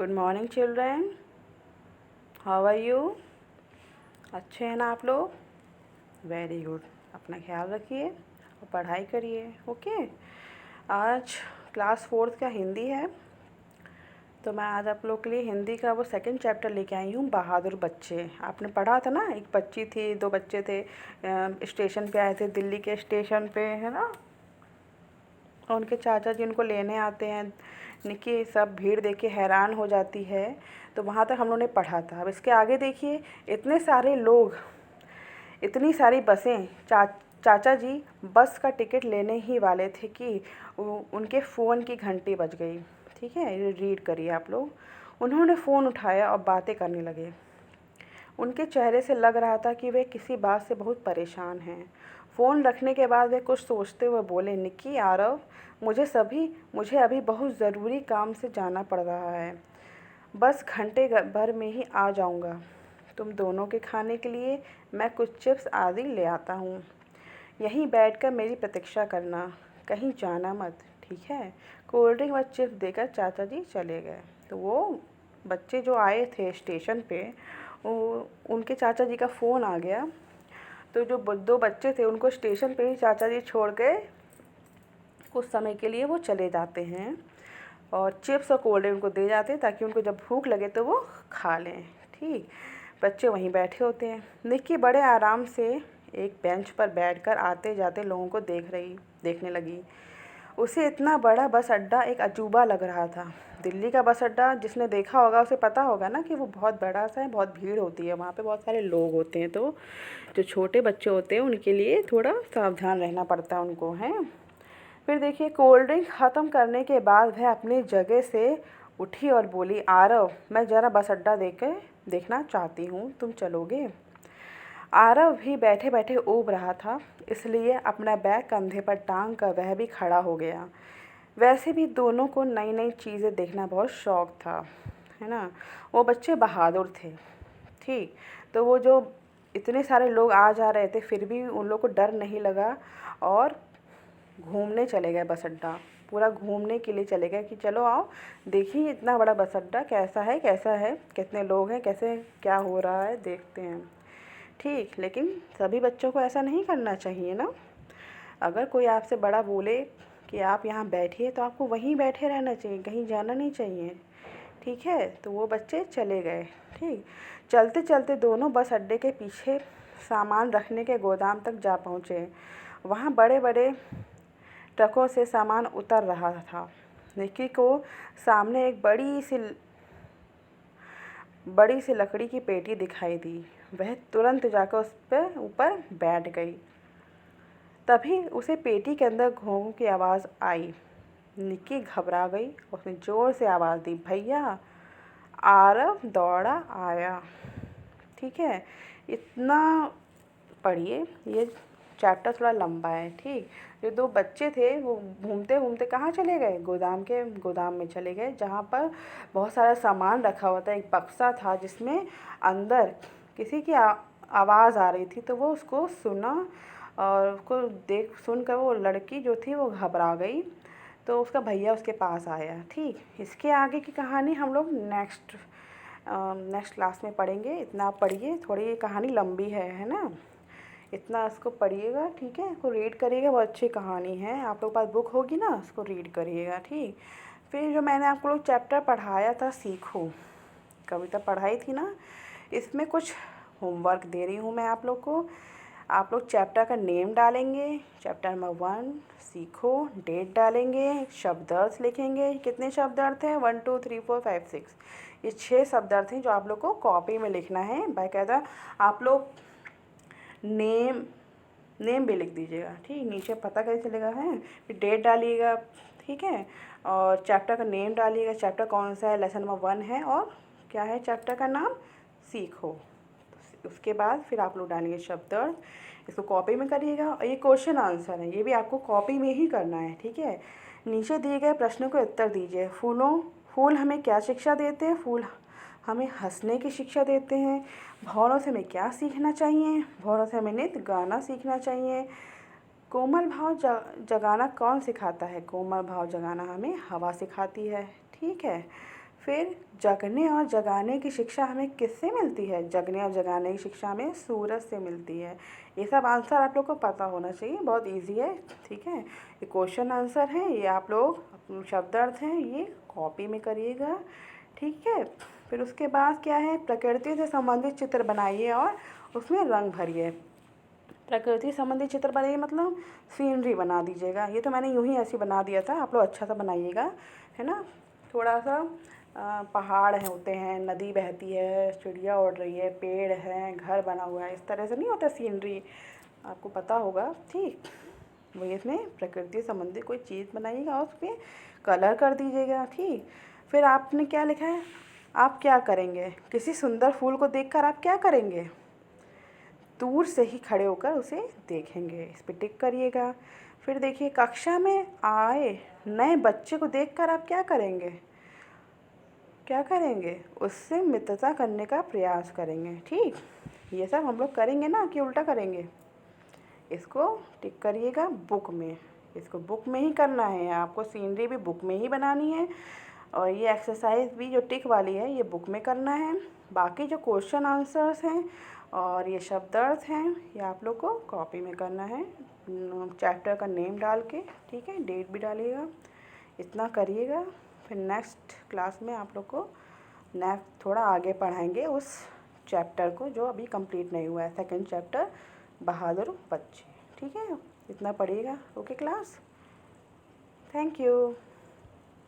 Good morning children, how are you? अच्छे हैं ना आप लोग? Very good. अपना ख्याल रखिए और पढ़ाई करिए। ओके। आज क्लास 4th का हिंदी है, तो मैं आज आप लोग के लिए हिंदी का वो सेकंड चैप्टर लेके आई हूँ, बहादुर बच्चे। आपने पढ़ा था ना, एक बच्ची थी, दो बच्चे थे, स्टेशन पे आए थे, दिल्ली के स्टेशन पे, है ना। और उनके चाचा जी उनको लेने आते हैं। निक्की सब भीड़ देख के हैरान हो जाती है। तो वहाँ तक हम लोगों ने पढ़ा था। अब इसके आगे देखिए, इतने सारे लोग, इतनी सारी बसें। चाचा जी बस का टिकट लेने ही वाले थे कि उनके फ़ोन की घंटी बज गई। ठीक है, ये रीड करिए आप लोग। उन्होंने फ़ोन उठाया और बातें करने लगे। उनके चेहरे से लग रहा था कि वे किसी बात से बहुत परेशान हैं। फ़ोन रखने के बाद वे कुछ सोचते हुए बोले, निक्की, आरव, मुझे अभी बहुत ज़रूरी काम से जाना पड़ रहा है। बस घंटे भर में ही आ जाऊंगा। तुम दोनों के खाने के लिए मैं कुछ चिप्स आदि ले आता हूँ। यहीं बैठकर मेरी प्रतीक्षा करना, कहीं जाना मत, ठीक है? कोल्ड ड्रिंक व चिप्स देकर चाचा जी चले गए। तो वो बच्चे जो आए थे स्टेशन पे, उनके चाचा जी का फ़ोन आ गया। तो जो दो बच्चे थे उनको स्टेशन पे ही चाचा जी छोड़ के कुछ समय के लिए वो चले जाते हैं और चिप्स और कोल्ड ड्रिंक उनको दे जाते हैं ताकि उनको जब भूख लगे तो वो खा लें। ठीक, बच्चे वहीं बैठे होते हैं। निक्की बड़े आराम से एक बेंच पर बैठकर आते जाते लोगों को देखने लगी। उसे इतना बड़ा बस अड्डा एक अजूबा लग रहा था। दिल्ली का बस अड्डा जिसने देखा होगा उसे पता होगा ना कि वो बहुत बड़ा सा है, बहुत भीड़ होती है वहाँ पे, बहुत सारे लोग होते हैं। तो जो छोटे बच्चे होते हैं उनके लिए थोड़ा सावधान रहना पड़ता है उनको, हैं। फिर देखिए, कोल्ड ड्रिंक ख़त्म करने के बाद वह अपनी जगह से उठी और बोली, आरव, मैं ज़रा बस अड्डा देखना चाहती हूँ, तुम चलोगे? आरव भी बैठे बैठे ऊब रहा था, इसलिए अपना बैग कंधे पर टांग कर वह भी खड़ा हो गया। वैसे भी दोनों को नई नई चीज़ें देखना बहुत शौक था, है ना। वो बच्चे बहादुर थे। ठीक, तो वो जो इतने सारे लोग आ जा रहे थे फिर भी उन लोग को डर नहीं लगा और घूमने चले गए बस अड्डा। पूरा घूमने के लिए चले गए कि चलो आओ देखिए इतना बड़ा बस अड्डा कैसा है, कितने लोग हैं, कैसे क्या हो रहा है, देखते हैं। ठीक, लेकिन सभी बच्चों को ऐसा नहीं करना चाहिए ना। अगर कोई आपसे बड़ा बोले कि आप यहाँ बैठिए तो आपको वहीं बैठे रहना चाहिए, कहीं जाना नहीं चाहिए। ठीक है, तो वो बच्चे चले गए। ठीक, चलते चलते दोनों बस अड्डे के पीछे सामान रखने के गोदाम तक जा पहुँचे। वहाँ बड़े बड़े ट्रकों से सामान उतर रहा था। निक्की को सामने एक बड़ी सी लकड़ी की पेटी दिखाई दी। वह तुरंत जाकर उस पर ऊपर बैठ गई। तभी उसे पेटी के अंदर घोंघों की आवाज़ आई। निक्की घबरा गई। उसने ज़ोर से आवाज़ दी, भैया! आरव दौड़ा आया। ठीक है, इतना पढ़िए। ये चैप्टर थोड़ा लंबा है। ठीक, जो दो बच्चे थे वो घूमते घूमते कहाँ चले गए? गोदाम में चले गए, जहाँ पर बहुत सारा सामान रखा हुआ था। एक बक्सा था जिसमें अंदर किसी की आवाज़ आ रही थी, तो वो उसको सुना और उसको सुनकर वो लड़की जो थी वो घबरा गई। तो उसका भैया उसके पास आया। ठीक, इसके आगे की कहानी हम लोग नेक्स्ट क्लास में पढ़ेंगे। इतना आप पढ़िए, थोड़ी ये कहानी लंबी है ना। इतना इसको पढ़िएगा, ठीक है, इसको रीड करिएगा, बहुत अच्छी कहानी है। आप लोग के पास बुक होगी ना, उसको रीड करिएगा। ठीक, फिर जो मैंने आपको लोग चैप्टर पढ़ाया था, सीखो, कविता पढ़ाई थी ना, इसमें कुछ होमवर्क दे रही हूँ मैं आप लोग को। आप लोग चैप्टर का नेम डालेंगे, चैप्टर नंबर 1 सीखो, डेट डालेंगे, शब्द अर्थ लिखेंगे। कितने शब्द अर्थ हैं? 1 2 3 4 5 6, ये 6 शब्द अर्थ हैं जो आप लोग को कॉपी में लिखना है। बाकायदा आप लोग नेम भी लिख दीजिएगा। ठीक, नीचे पता कैसे चलेगा है, फिर डेट डालिएगा। ठीक है, और चैप्टर का नेम डालिएगा, चैप्टर कौन सा है, लेसन नंबर 1 है, और क्या है चैप्टर का नाम, सीखो। उसके बाद फिर आप लोग डालेंगे शब्द अर्थ। इसको कॉपी में करिएगा और ये क्वेश्चन आंसर है, ये भी आपको कॉपी में ही करना है। ठीक है, नीचे दिए गए प्रश्नों को उत्तर दीजिए। फूल हमें क्या शिक्षा देते हैं? फूल हमें हंसने की शिक्षा देते हैं। भौरों से हमें क्या सीखना चाहिए? भौरों से हमें नृत्य गाना सीखना चाहिए। कोमल भाव जगाना कौन सिखाता है? कोमल भाव जगाना हमें हवा सिखाती है। ठीक है, फिर जगने और जगाने की शिक्षा हमें किससे मिलती है? जगने और जगाने की शिक्षा हमें सूरज से मिलती है। ये सब आंसर आप लोग को पता होना चाहिए, बहुत इजी है, ठीक है। ये क्वेश्चन आंसर है, ये आप लोग शब्द अर्थ हैं, ये कॉपी में करिएगा, ठीक है। फिर उसके बाद क्या है, प्रकृति से संबंधित चित्र बनाइए और उसमें रंग भरिए। प्रकृति संबंधी चित्र बनाइए मतलब सीनरी बना दीजिएगा। ये तो मैंने यूँ ही ऐसे बना दिया था, आप लोग अच्छा सा बनाइएगा, है ना। थोड़ा सा पहाड़ है होते हैं, नदी बहती है, चिड़िया उड़ रही है, पेड़ है, घर बना हुआ है, इस तरह से नहीं होता सीनरी, आपको पता होगा, ठीक। वही इसमें प्रकृति संबंधी कोई चीज़ बनाइएगा और उस पर कलर कर दीजिएगा, ठीक। फिर आपने क्या लिखा है, आप क्या करेंगे? किसी सुंदर फूल को देखकर आप क्या करेंगे? दूर से ही खड़े होकर उसे देखेंगे, इस पर टिक करिएगा। फिर देखिए, कक्षा में आए नए बच्चे को देखकर आप क्या करेंगे? क्या करेंगे? उससे मित्रता करने का प्रयास करेंगे, ठीक। ये सब हम लोग करेंगे ना कि उल्टा करेंगे? इसको टिक करिएगा बुक में, इसको बुक में ही करना है, आपको सीनरी भी बुक में ही बनानी है और ये एक्सरसाइज भी जो टिक वाली है ये बुक में करना है। बाकी जो क्वेश्चन आंसर्स हैं और ये शब्द अर्थ हैं ये आप लोग को कॉपी में करना है, चैप्टर का नेम डाल के, ठीक है, डेट भी डालिएगा। इतना करिएगा, फिर नेक्स्ट क्लास में आप लोग को नेक्स्ट थोड़ा आगे पढ़ाएंगे उस चैप्टर को जो अभी कंप्लीट नहीं हुआ है, सेकंड चैप्टर बहादुर बच्चे, ठीक है। इतना पढ़िएगा, ओके क्लास, थैंक यू।